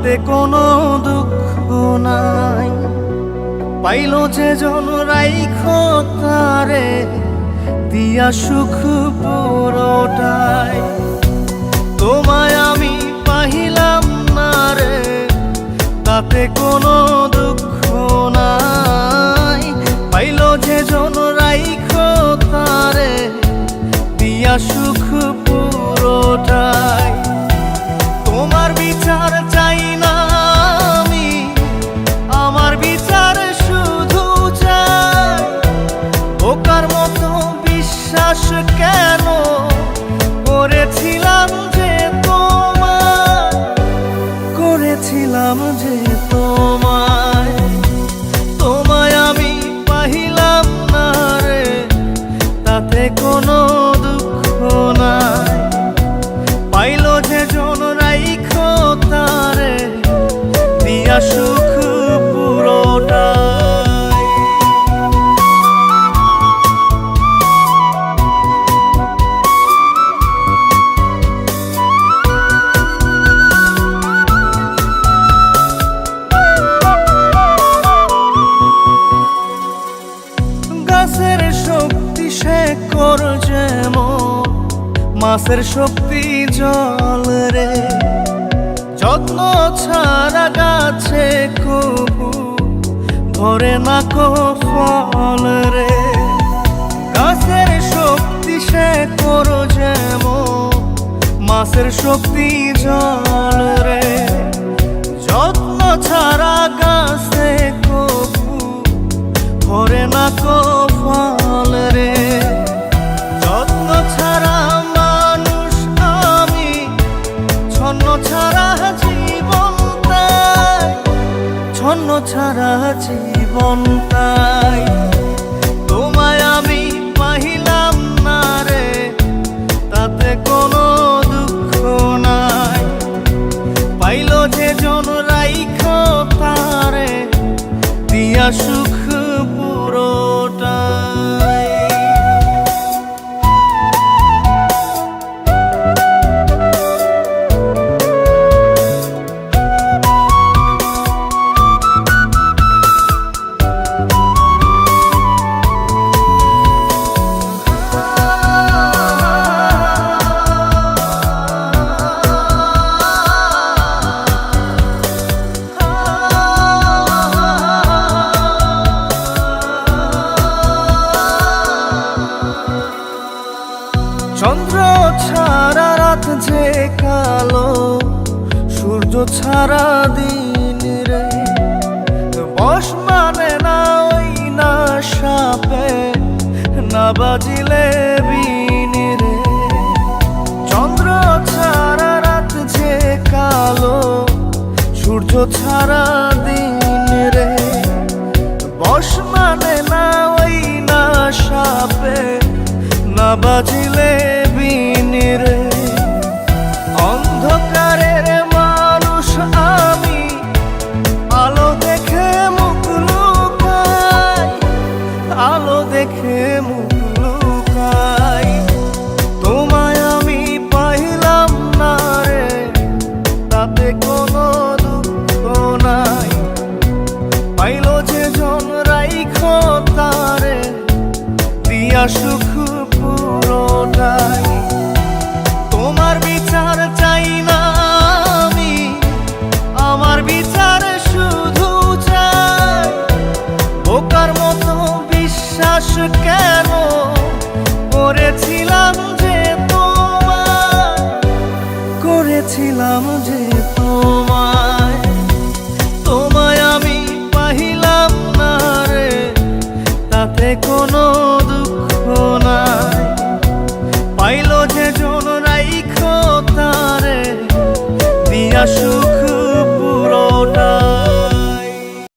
তাতে কোনো দুঃখ নাই। পাইল যে জন রাইখো তারে দিয়া সুখ পুরোটাই। তোমায় আমি পাহিলাম না রে, তাতে কোনো দুঃখ নাই। পাইল যে জন রাইখো তারে দিয়া সুখ পুরোটাই। তোমার বিচার চাই না আমি, আমার বিচার শুধু চাই। বোকার মতো বিশ্বাস কেন করেছিলাম যে তোমায়, করেছিলাম যে তোমায়। তোমায় আমি পাহিলাম না রে, তাতে কোনো দুঃখ নাই। পাইল যে জন রাইখো তারে দিয়া সুখ পুরোটাই। গাছের শক্তি শেকড় যেমন, মাছের শক্তি জল রে। যত্ন ছাড়া গাছে কবু ধরে না কো ফল রে। গাছের শক্তি শেকড় যেমন, মাছের শক্তি জল রে। যত্ন ছাড়া গাছে কবু ধরে না কো ফল রে। যত্ন ছাড়া মানুষ আমি, ছন্ন ছাড়া জীবন তাই, ছন্ন ছাড়া জীবন তাই। তোমায় আমি পাহিলাম না রে, তাতে কোনো দুঃখ নাই। পাইল যে জন রাইখো তারে দিয়া সুখ পুরোটাই। চন্দ্র ছাড়া রাত যে কালো, সূর্য ছাড়া দিন রে। বশ মানে না ওই না সাপে, না বাজিলে বিন রে। চন্দ্র ছাড়া রাত যে কালো, সূর্য ছাড়া দিন রে। বশ মানে না ওই না সাপে, না বাজিলে বিন রে। অন্ধকারের মানুষ আমি, আলো দেখে মুখ লুকাই, আলো দেখে মুখ লুকাই। তোমায় আমি পাইলাম না রে, তাতে কোনো দুঃখ নাই। পাইল যে জন রাইখো তারে দিয়া সুখ পুরোটাই। তোমার বিচার চাই না আমি, আমার বিচার শুধু চাই। বোকার মতো বিশ্বাস কেন করেছিলাম যে তোমায়, করেছিলাম যে তোমায়। তোমায় আমি পাহিলাম না রে, তাতে কোনো